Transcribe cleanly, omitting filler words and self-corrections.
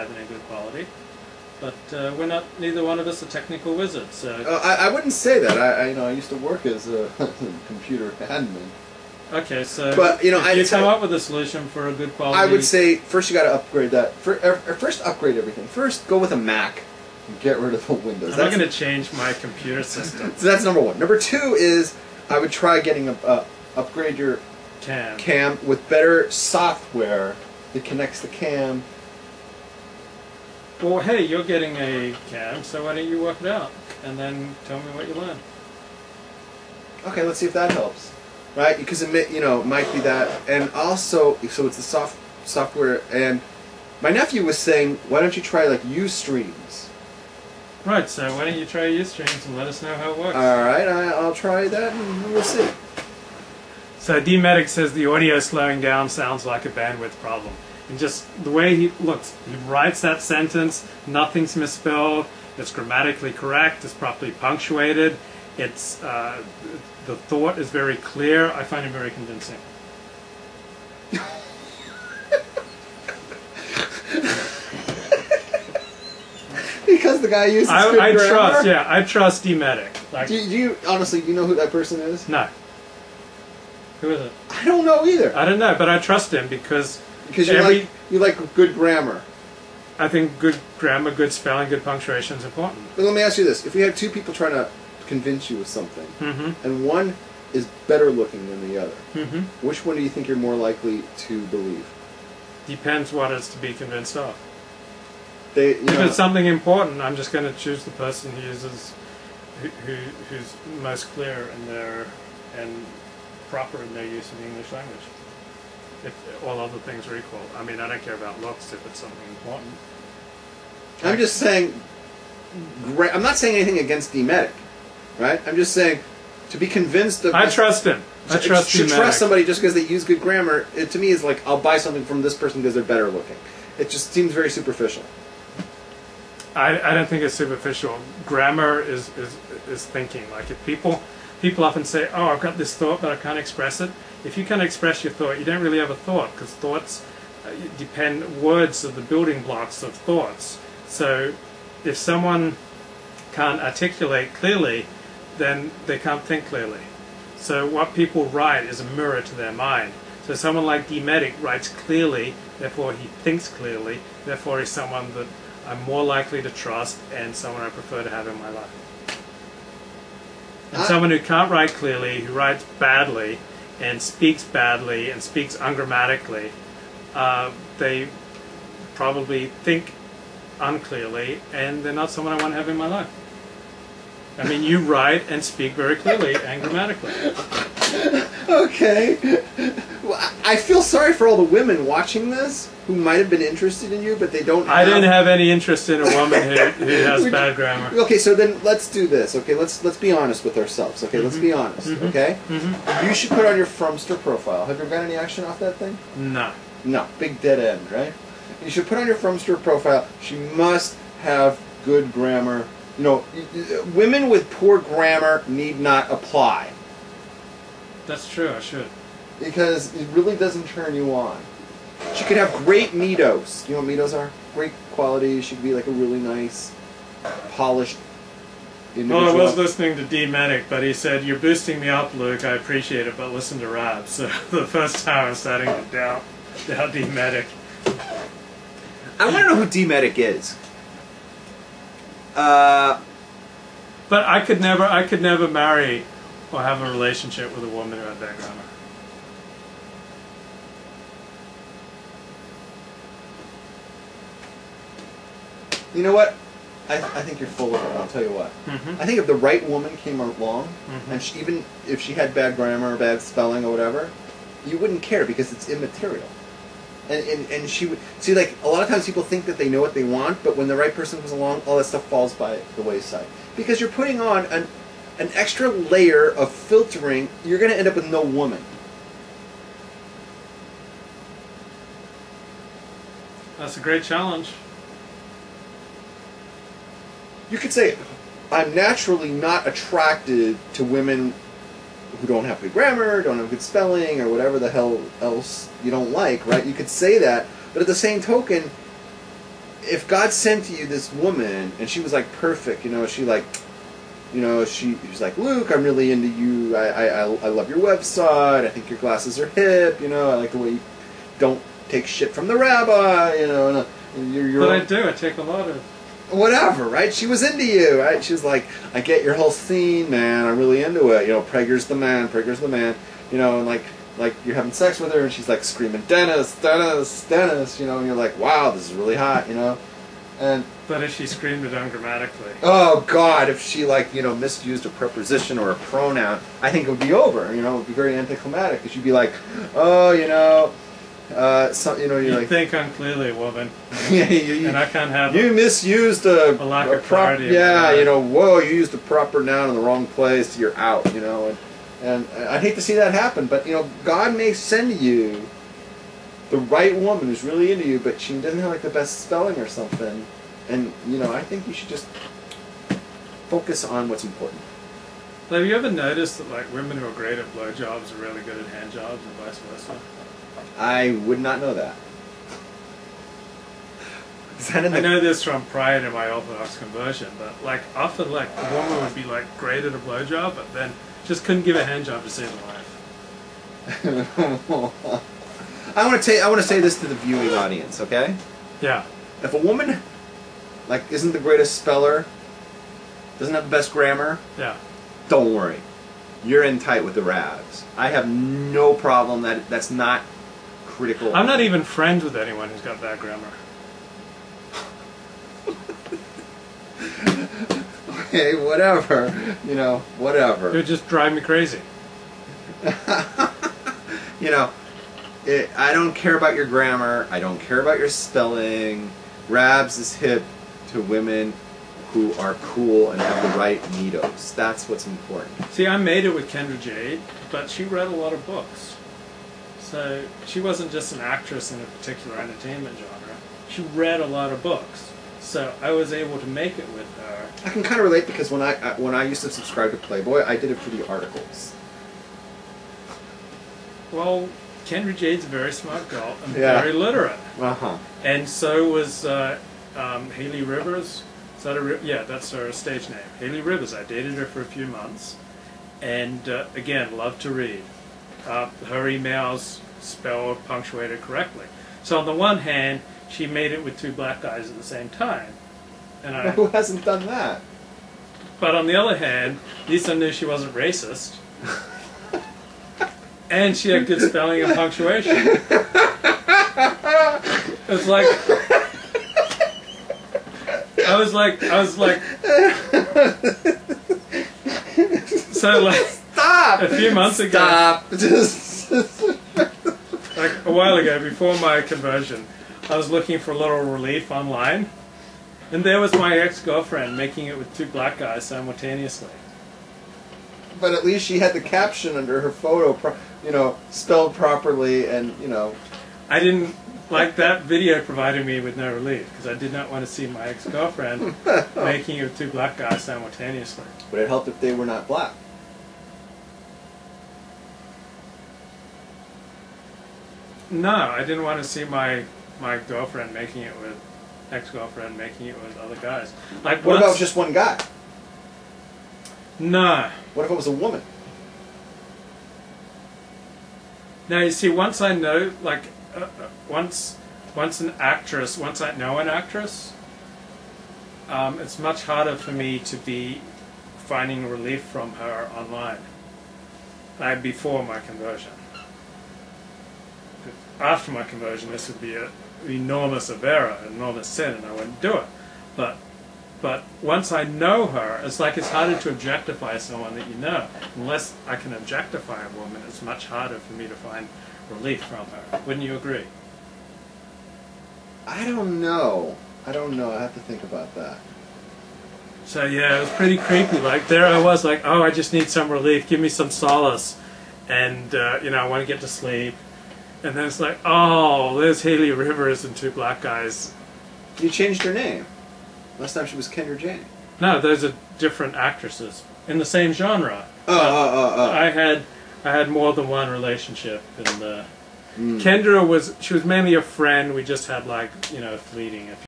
higher than a good quality. But we're not. Neither one of us are technical wizards. So I wouldn't say that. I used to work as a computer admin. okay, so But you know, if you come up with a solution for a good quality, I would say first you got to upgrade that. First, upgrade everything. First, go with a Mac and get rid of the Windows. I'm not going to change my computer system. So that's number one. Number two is I would try getting upgrade your cam with better software that connects the cam. Well, hey, you're getting a cam, so why don't you work it out and then tell me what you learned? Okay, let's see if that helps, right? Because it might be that, and also so it's the software. And my nephew was saying, why don't you try like Ustreams? Right. So why don't you try Ustreams and let us know how it works? All right, I'll try that and we'll see. So D-Medic says the audio slowing down sounds like a bandwidth problem. And just the way he looks, he writes that sentence, nothing's misspelled, it's grammatically correct, it's properly punctuated, it's the thought is very clear. I find him very convincing. Because the guy uses good grammar? I trust D-Medic. Like, do you honestly, do you know who that person is? No. Who is it? I don't know either. I don't know, but I trust him because you like good grammar. I think good grammar, good spelling, good punctuation is important. But let me ask you this: if we had two people trying to convince you of something, and one is better looking than the other, which one do you think you're more likely to believe? Depends what is to be convinced of. If it's something important, I'm just going to choose the person who's most clear in their and proper in their use of the English language. If all other things are equal. I mean, I don't care about looks if it's something important. I'm just saying, I'm not saying anything against D-Medic, right? I'm just saying, to be convinced of... I trust him. I trust to trust somebody just because they use good grammar, it to me is like, I'll buy something from this person because they're better looking. It just seems very superficial. I don't think it's superficial. Grammar is thinking. Like if people often say, oh, I've got this thought but I can't express it. If you can't express your thought, you don't really have a thought, because thoughts words are the building blocks of thoughts. So if someone can't articulate clearly, then they can't think clearly. So what people write is a mirror to their mind. So someone like D-Medic writes clearly, therefore he thinks clearly, therefore he's someone that I'm more likely to trust and someone I prefer to have in my life. And someone who can't write clearly, who writes badly, and speaks ungrammatically, they probably think unclearly, and they're not someone I want to have in my life. I mean, you write and speak very clearly and grammatically. Okay. Well, I feel sorry for all the women watching this who might have been interested in you, but they don't have... I didn't have any interest in a woman who has bad grammar. Okay, so then let's do this. Okay, let's be honest with ourselves. Okay, let's be honest. Okay, you should put on your Frumster profile. Have you got any action off that thing? No. No, big dead end, right? You should put on your Frumster profile. She must have good grammar. You know, women with poor grammar need not apply. That's true. I should. Because it really doesn't turn you on. She could have great meados. You know what meados are? Great quality. She could be like a really nice, polished individual. Well, I was listening to D-Medic, but he said, you're boosting me up, Luke. I appreciate it, but listen to Rabbs. So the first time I'm starting to doubt D-Medic. I want to know who D-Medic is. But I could never marry or have a relationship with a woman who had that grammar. You know what? I think you're full of it. I'll tell you what. I think if the right woman came along, and even if she had bad grammar or bad spelling or whatever, you wouldn't care because it's immaterial. And she would see, like, a lot of times people think that they know what they want, but when the right person comes along, all that stuff falls by the wayside because you're putting on an extra layer of filtering. You're going to end up with no woman. That's a great challenge. You could say, I'm naturally not attracted to women who don't have good grammar, don't have good spelling, or whatever the hell else you don't like, right? You could say that, but at the same token, if God sent you this woman and she was like perfect, she like, she was like, Luke, I'm really into you. I love your website. I think your glasses are hip. I like the way you don't take shit from the rabbi. But I do. I take a lot of. Whatever, right? She was into you, right? She was like, I get your whole scene, man. I'm really into it. Prager's the man. Prager's the man. And like you're having sex with her, and she's like screaming, Dennis, Dennis, Dennis. And you're like, wow, this is really hot. And but if she screamed it ungrammatically. Oh God! If she misused a preposition or a pronoun, I think it would be over. It would be very anticlimactic. Because you'd be like, oh, you're you like think unclearly, woman. Yeah, and I can't have. You misused a lack of clarity. Yeah, whoa! You used a proper noun in the wrong place. You're out. And I'd hate to see that happen. But God may send you the right woman who's really into you, but she doesn't have like the best spelling or something. And I think you should just focus on what's important. Have you ever noticed that like women who are great at blowjobs are really good at hand jobs and vice versa? I would not know that. I know this from prior to my Orthodox conversion, but like often like a woman would be like great at a blowjob, but then just couldn't give a hand job to save a life. I want to say this to the viewing audience, okay? Yeah. If a woman isn't the greatest speller, doesn't have the best grammar, yeah, don't worry. You're in tight with the Rabbs. I have no problem that's not critical. I'm not even friends with anyone who's got bad grammar. Okay, whatever. Whatever. It would just drive me crazy. I don't care about your grammar. I don't care about your spelling. Rabbs is hip to women who are cool and have the right neatos. That's what's important. See, I made it with Kendra Jade, but she read a lot of books. So she wasn't just an actress in a particular entertainment genre. She read a lot of books. So I was able to make it with her. I can kind of relate because when I used to subscribe to Playboy, I did it for the articles. Well, Kendra Jade's a very smart girl and very literate. Uh-huh. And so was Haley Rivers. Is that yeah, that's her stage name. Haley Rivers. I dated her for a few months. And again, loved to read. Her emails spelled, punctuated correctly. So on the one hand, she made it with two black guys at the same time. And who hasn't done that? But on the other hand, Lisa knew she wasn't racist. And she had good spelling and punctuation. It was like... I was like... So like... Stop! A few months ago... Stop! Like a while ago, before my conversion, I was looking for a little relief online. And there was my ex-girlfriend making it with two black guys simultaneously. But at least she had the caption under her photo, spelled properly, and I didn't like that video provided me with no relief because I did not want to see my ex-girlfriend making it with two black guys simultaneously. Would it help if they were not black? No, I didn't want to see my girlfriend making it with ex-girlfriend making it with other guys. Like what about just one guy? No. What if it was a woman? Now you see, once I know, like, once an actress, once I know an actress, it's much harder for me to be finding relief from her online. Before my conversion. After my conversion, this would be an enormous error, an enormous sin, and I wouldn't do it. But once I know her, it's like it's harder to objectify someone that you know. Unless I can objectify a woman, it's much harder for me to find relief from her. Wouldn't you agree? I don't know. I have to think about that. So yeah, it was pretty creepy. Like there I was, like, oh, I just need some relief. Give me some solace, and I want to get to sleep. And then it's like, oh, there's Haley Rivers and two black guys. You changed her name. Last time she was Kendra Jane. No, those are different actresses in the same genre. I had more than one relationship, and Kendra was mainly a friend. We just had like fleeting.